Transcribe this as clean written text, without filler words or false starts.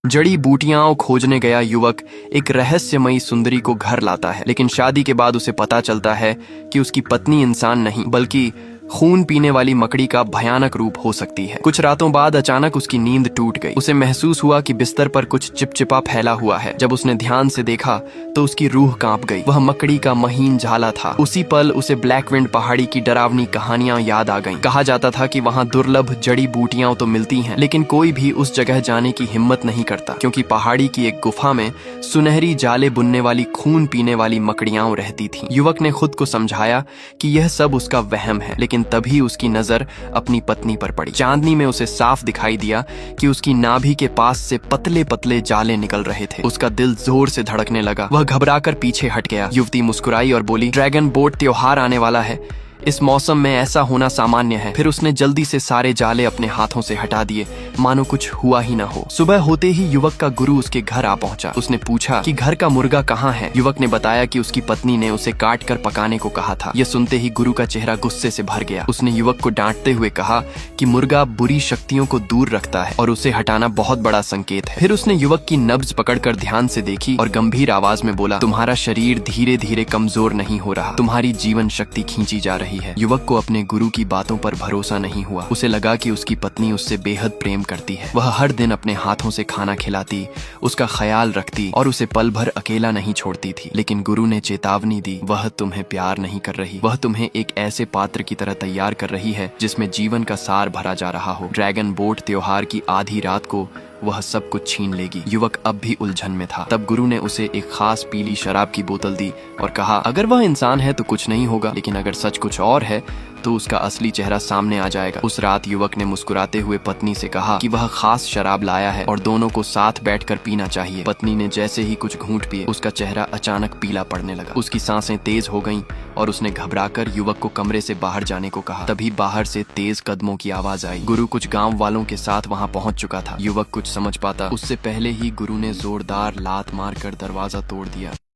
जड़ी बूटियां खोजने गया युवक एक रहस्यमयी सुंदरी को घर लाता है, लेकिन शादी के बाद उसे पता चलता है कि उसकी पत्नी इंसान नहीं बल्कि खून पीने वाली मकड़ी का भयानक रूप हो सकती है। कुछ रातों बाद अचानक उसकी नींद टूट गई। उसे महसूस हुआ कि बिस्तर पर कुछ चिपचिपा फैला हुआ है। जब उसने ध्यान से देखा तो उसकी रूह कांप गई। वह मकड़ी का महीन झाला था। उसी पल उसे ब्लैक विंड पहाड़ी की डरावनी कहानियां याद आ गईं। कहा जाता था कि वहां दुर्लभ जड़ी बूटियां तो मिलती हैं, लेकिन कोई भी उस जगह जाने की हिम्मत नहीं करता, क्योंकि पहाड़ी की एक गुफा में सुनहरी जाले बुनने वाली खून पीने वाली मकड़ियां रहती थीं। युवक ने खुद को समझाया कि यह सब उसका वहम है, लेकिन तभी उसकी नजर अपनी पत्नी पर पड़ी। चांदनी में उसे साफ दिखाई दिया कि उसकी नाभि के पास से पतले पतले जाले निकल रहे थे। उसका दिल जोर से धड़कने लगा। वह घबराकर पीछे हट गया। युवती मुस्कुराई और बोली, ड्रैगन बोट त्योहार आने वाला है, इस मौसम में ऐसा होना सामान्य है। फिर उसने जल्दी से सारे जाले अपने हाथों से हटा दिए, मानो कुछ हुआ ही ना हो। सुबह होते ही युवक का गुरु उसके घर आ पहुंचा। उसने पूछा कि घर का मुर्गा कहाँ है। युवक ने बताया कि उसकी पत्नी ने उसे काट कर पकाने को कहा था। यह सुनते ही गुरु का चेहरा गुस्से से भर गया। उसने युवक को डांटते हुए कहा कि मुर्गा बुरी शक्तियों को दूर रखता है और उसे हटाना बहुत बड़ा संकेत है। फिर उसने युवक की नब्ज पकड़कर ध्यान से देखी और गंभीर आवाज में बोला, तुम्हारा शरीर धीरे धीरे कमजोर नहीं हो रहा, तुम्हारी जीवन शक्ति खींची जा रही है। युवक को अपने गुरु की बातों पर भरोसा नहीं हुआ। उसे लगा कि उसकी पत्नी उससे बेहद प्रेम करती है। वह हर दिन अपने हाथों से खाना खिलाती, उसका ख्याल रखती और उसे पल भर अकेला नहीं छोड़ती थी। लेकिन गुरु ने चेतावनी दी, वह तुम्हें प्यार नहीं कर रही, वह तुम्हें एक ऐसे पात्र की तरह तैयार कर रही है जिसमें जीवन का सार भरा जा रहा हो। ड्रैगन बोट त्योहार की आधी रात को वह सब कुछ छीन लेगी। युवक अब भी उलझन में था। तब गुरु ने उसे एक खास पीली शराब की बोतल दी और कहा, अगर वह इंसान है तो कुछ नहीं होगा, लेकिन अगर सच कुछ और है तो उसका असली चेहरा सामने आ जाएगा। उस रात युवक ने मुस्कुराते हुए पत्नी से कहा कि वह खास शराब लाया है और दोनों को साथ बैठकर पीना चाहिए। पत्नी ने जैसे ही कुछ घूंट पिए, उसका चेहरा अचानक पीला पड़ने लगा। उसकी सांसें तेज हो गईं और उसने घबराकर युवक को कमरे से बाहर जाने को कहा। तभी बाहर से तेज कदमों की आवाज आई। गुरु कुछ गांव वालों के साथ वहां पहुंच चुका था। युवक कुछ समझ पाता उससे पहले ही गुरु ने जोरदार लात मारकर दरवाजा तोड़ दिया।